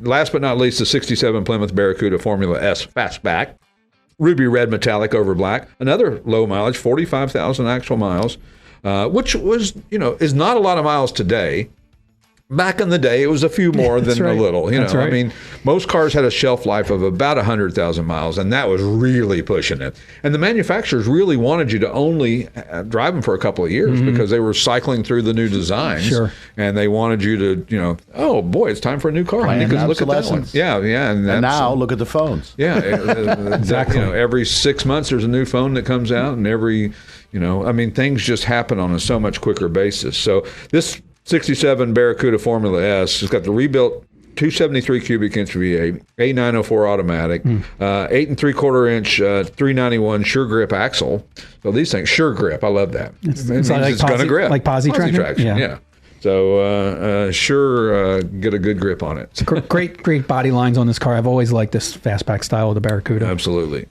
Last but not least, the 67 Plymouth Barracuda Formula S Fastback. Ruby Red Metallic over black. Another low mileage, 45,000 actual miles, which was, is not a lot of miles today. Back in the day, it was a few more than a little. That's right. I mean, most cars had a shelf life of about 100,000 miles, and that was really pushing it. And the manufacturers really wanted you to only drive them for a couple of years because they were cycling through the new designs. Sure. And they wanted you to, oh boy, it's time for a new car. Look at that one. Yeah. And now look at the phones. Yeah, exactly. Every 6 months there's a new phone that comes out, and every, things just happen on a so much quicker basis. So this 67 Barracuda Formula S has got the rebuilt 273 cubic inch V8, A904 automatic, 8 3/4 inch 391 sure grip axle. So these things, sure grip, I love that. It's going to grip. Like posi traction? Yeah. So get a good grip on it. Great body lines on this car. I've always liked this fastback style of the Barracuda. Absolutely.